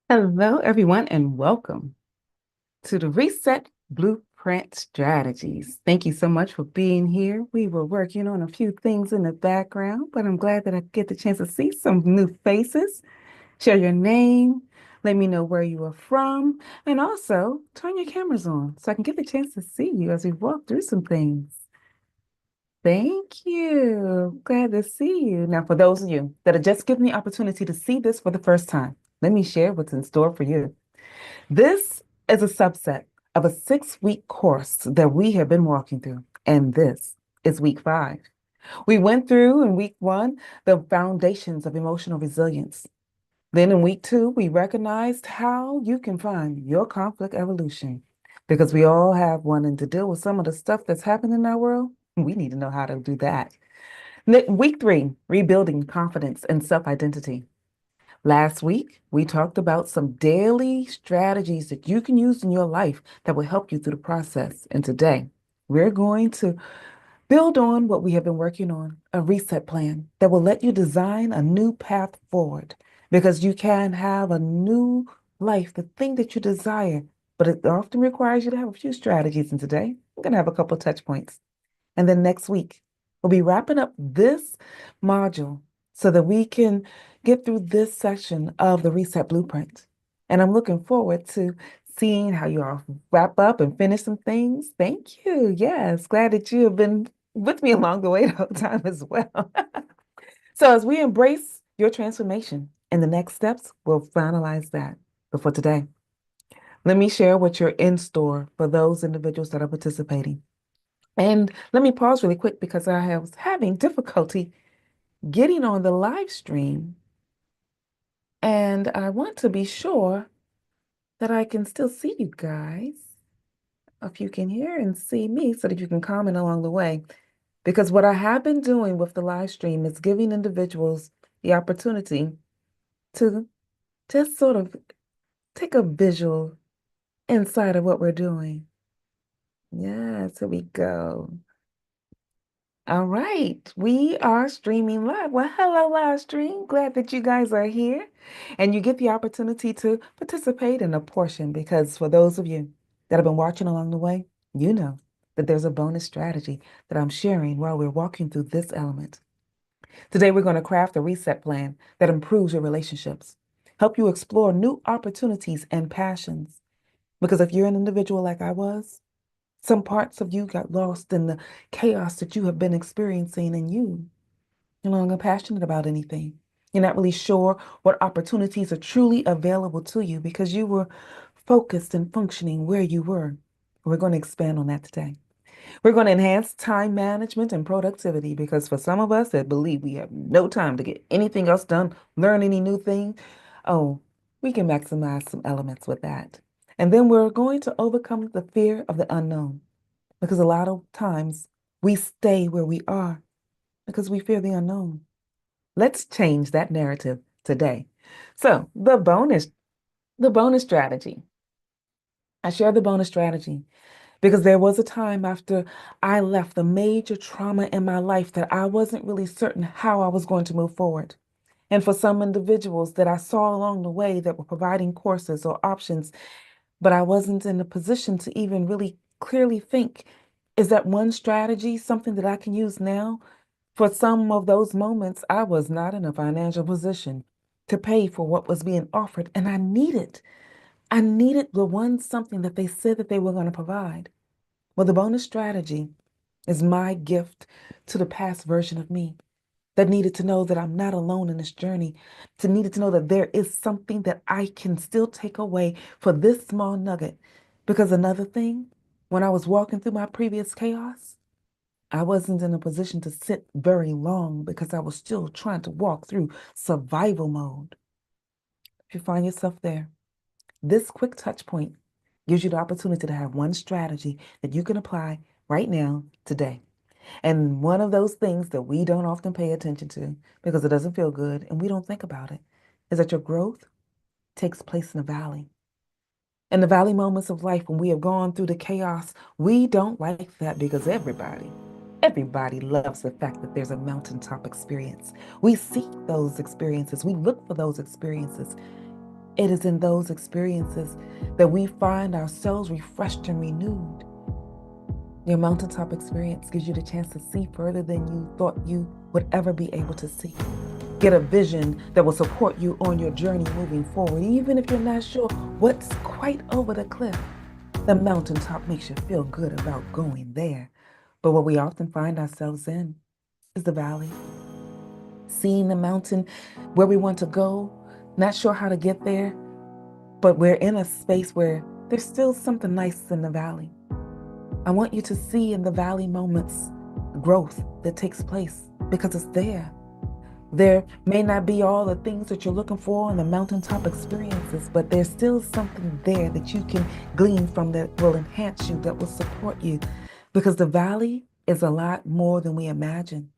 Hello, everyone, and welcome to the Reset Blueprint Strategies. Thank you so much for being here. We were working on a few things in the background, but I'm glad that I get the chance to see some new faces. Share your name, let me know where you are from, and also turn your cameras on so I can get the chance to see you as we walk through some things. Thank you. Glad to see you. Now, for those of you that are just given the opportunity to see this for the first time, let me share what's in store for you. This is a subset of a 6-week course that we have been walking through, and this is week 5. We went through in week 1 the foundations of emotional resilience. Then in week 2, we recognized how you can find your conflict evolution because we all have one, and to deal with some of the stuff that's happening in our world, we need to know how to do that. Week 3, rebuilding confidence and self identity. Last week, we talked about some daily strategies that you can use in your life that will help you through the process. And today, we're going to build on what we have been working on, a reset plan that will let you design a new path forward because you can have a new life, the thing that you desire, but it often requires you to have a few strategies. And today, I'm going to have a couple of touch points. And then next week, we'll be wrapping up this module so that we can get through this section of the Reset Blueprint. And I'm looking forward to seeing how you all wrap up and finish some things. Thank you. Yes, glad that you have been with me along the way the whole time as well. So as we embrace your transformation and the next steps, we'll finalize that. But for today, let me share what you're in store for those individuals that are participating. And let me pause really quick because I was having difficulty getting on the live stream. And I want to be sure that I can still see you guys, if you can hear and see me, so that you can comment along the way. Because what I have been doing with the live stream is giving individuals the opportunity to just sort of take a visual inside of what we're doing. Yes, here we go. All right, we are streaming live. Well, hello, live stream. Glad that you guys are here and you get the opportunity to participate in a portion because for those of you that have been watching along the way, you know that there's a bonus strategy that I'm sharing while we're walking through this element. Today, we're going to craft a reset plan that improves your relationships, help you explore new opportunities and passions. Because if you're an individual like I was, some parts of you got lost in the chaos that you have been experiencing, and you no longer passionate about anything. You're not really sure what opportunities are truly available to you because you were focused and functioning where you were. We're going to expand on that today. We're going to enhance time management and productivity because for some of us that believe we have no time to get anything else done, learn any new thing, oh, we can maximize some elements with that. And then we're going to overcome the fear of the unknown because a lot of times we stay where we are because we fear the unknown. Let's change that narrative today. So, the bonus strategy. I share the bonus strategy because there was a time after I left the major trauma in my life that I wasn't really certain how I was going to move forward. And for some individuals that I saw along the way that were providing courses or options, but I wasn't in a position to even really clearly think, is that one strategy something that I can use now? For some of those moments, I was not in a financial position to pay for what was being offered, and I needed the one something that they said that they were going to provide. Well, the bonus strategy is my gift to the past version of me that needed to know that I'm not alone in this journey, to needed to know that there is something that I can still take away for this small nugget. Because another thing, when I was walking through my previous chaos, I wasn't in a position to sit very long because I was still trying to walk through survival mode. If you find yourself there, this quick touch point gives you the opportunity to have one strategy that you can apply right now, today. And one of those things that we don't often pay attention to because it doesn't feel good and we don't think about it is that your growth takes place in the valley. In the valley moments of life when we have gone through the chaos, we don't like that because everybody loves the fact that there's a mountaintop experience. We seek those experiences. We look for those experiences. It is in those experiences that we find ourselves refreshed and renewed. Your mountaintop experience gives you the chance to see further than you thought you would ever be able to see. Get a vision that will support you on your journey moving forward, even if you're not sure what's quite over the cliff. The mountaintop makes you feel good about going there. But what we often find ourselves in is the valley. Seeing the mountain where we want to go, not sure how to get there, but we're in a space where there's still something nice in the valley. I want you to see in the valley moments growth that takes place because it's there. There may not be all the things that you're looking for in the mountaintop experiences, but there's still something there that you can glean from that will enhance you, that will support you, because the valley is a lot more than we imagine.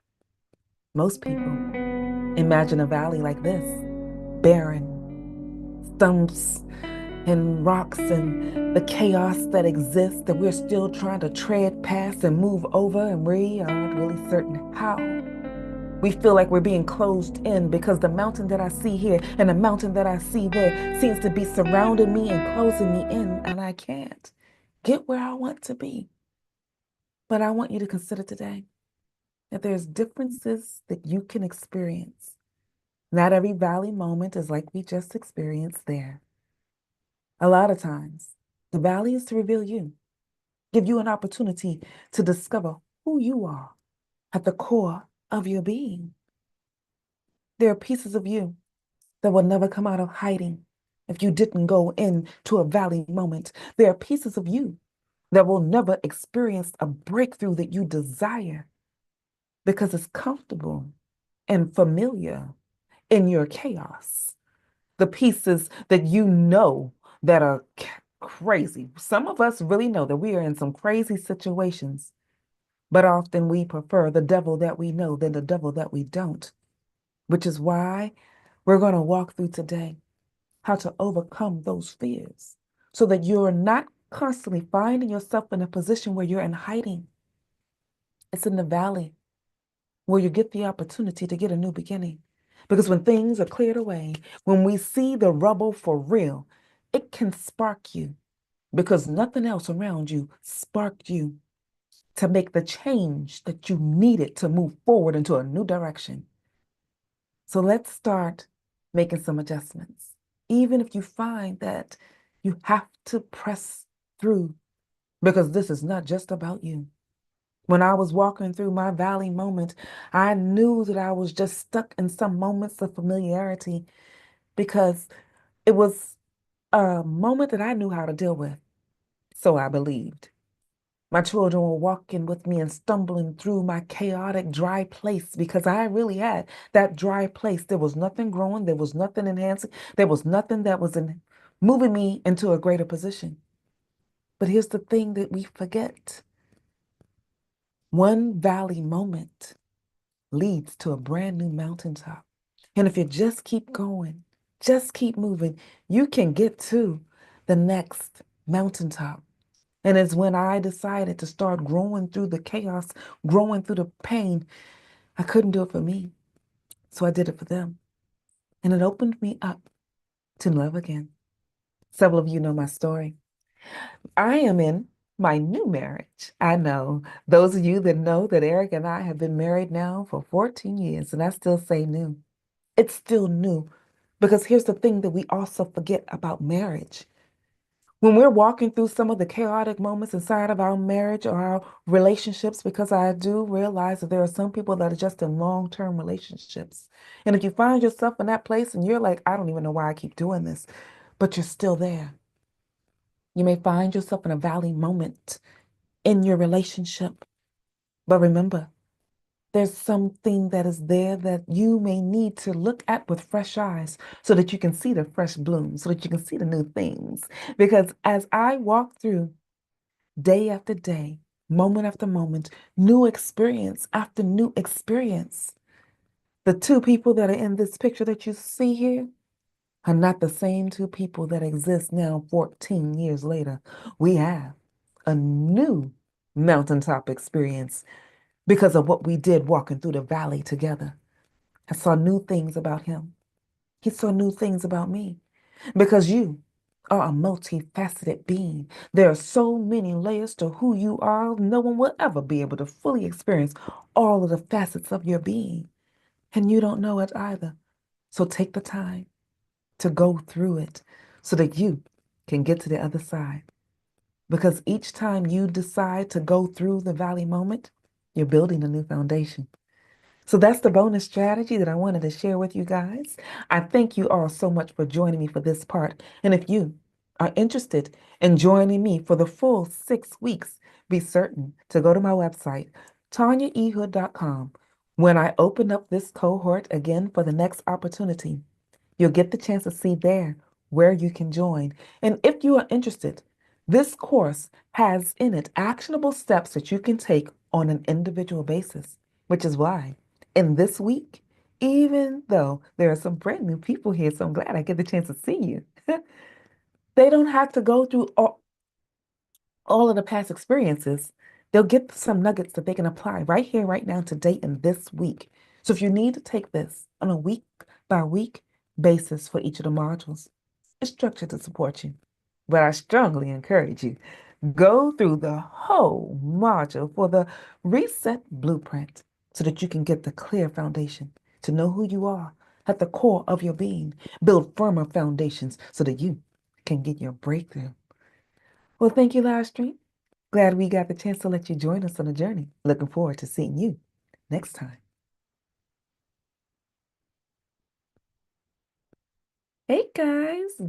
Most people imagine a valley like this, barren, stumps and rocks and the chaos that exists that we're still trying to tread past and move over, and we aren't really certain how. We feel like we're being closed in because the mountain that I see here and the mountain that I see there seems to be surrounding me and closing me in, and I can't get where I want to be. But I want you to consider today that there's differences that you can experience. Not every valley moment is like we just experienced there. A lot of times, the valley is to reveal you, give you an opportunity to discover who you are at the core of your being. There are pieces of you that will never come out of hiding if you didn't go into a valley moment. There are pieces of you that will never experience a breakthrough that you desire because it's comfortable and familiar in your chaos. The pieces that you know that are crazy. Some of us really know that we are in some crazy situations, but often we prefer the devil that we know than the devil that we don't, which is why we're going to walk through today how to overcome those fears so that you're not constantly finding yourself in a position where you're in hiding. It's in the valley where you get the opportunity to get a new beginning. Because when things are cleared away, when we see the rubble for real, it can spark you because nothing else around you sparked you to make the change that you needed to move forward into a new direction. So let's start making some adjustments. Even if you find that you have to press through, because this is not just about you. When I was walking through my valley moment, I knew that I was just stuck in some moments of familiarity because it was a moment that I knew how to deal with. So I believed. My children were walking with me and stumbling through my chaotic, dry place because I really had that dry place. There was nothing growing, there was nothing enhancing, there was nothing that was moving me into a greater position. But here's the thing that we forget. One valley moment leads to a brand new mountaintop. And if you just keep going, just keep moving, you can get to the next mountaintop. And it's when I decided to start growing through the chaos, growing through the pain. I couldn't do it for me, so I did it for them. And it opened me up to love again. Several of you know my story. I am in my new marriage. I know those of you that know that Eric and I have been married now for 14 years, and I still say new. It's still new because here's the thing that we also forget about marriage. When we're walking through some of the chaotic moments inside of our marriage or our relationships, because I do realize that there are some people that are just in long-term relationships. And if you find yourself in that place and you're like, I don't even know why I keep doing this, but you're still there. You may find yourself in a valley moment in your relationship. But remember, there's something that is there that you may need to look at with fresh eyes so that you can see the fresh blooms, so that you can see the new things. Because as I walk through day after day, moment after moment, new experience after new experience, the two people that are in this picture that you see here are not the same two people that exist now 14 years later. We have a new mountaintop experience because of what we did walking through the valley together. I saw new things about him. He saw new things about me. because you are a multifaceted being. There are so many layers to who you are, no one will ever be able to fully experience all of the facets of your being. And you don't know it either. So take the time to go through it so that you can get to the other side. Because each time you decide to go through the valley moment, you're building a new foundation. So that's the bonus strategy that I wanted to share with you guys. I thank you all so much for joining me for this part. And if you are interested in joining me for the full 6 weeks, be certain to go to my website, tanyaehood.com. When I open up this cohort again for the next opportunity, you'll get the chance to see there where you can join. And if you are interested, this course has in it actionable steps that you can take on an individual basis, which is why in this week, even though there are some brand new people here, so I'm glad I get the chance to see you, they don't have to go through all of the past experiences. They'll get some nuggets that they can apply right here, right now, today, in this week. So if you need to take this on a week by week basis for each of the modules, it's structured to support you. But I strongly encourage you, go through the whole module for the reset blueprint so that you can get the clear foundation to know who you are at the core of your being, build firmer foundations so that you can get your breakthrough. Well, thank you, live stream. Glad we got the chance to let you join us on the journey. Looking forward to seeing you next time. Hey, guys.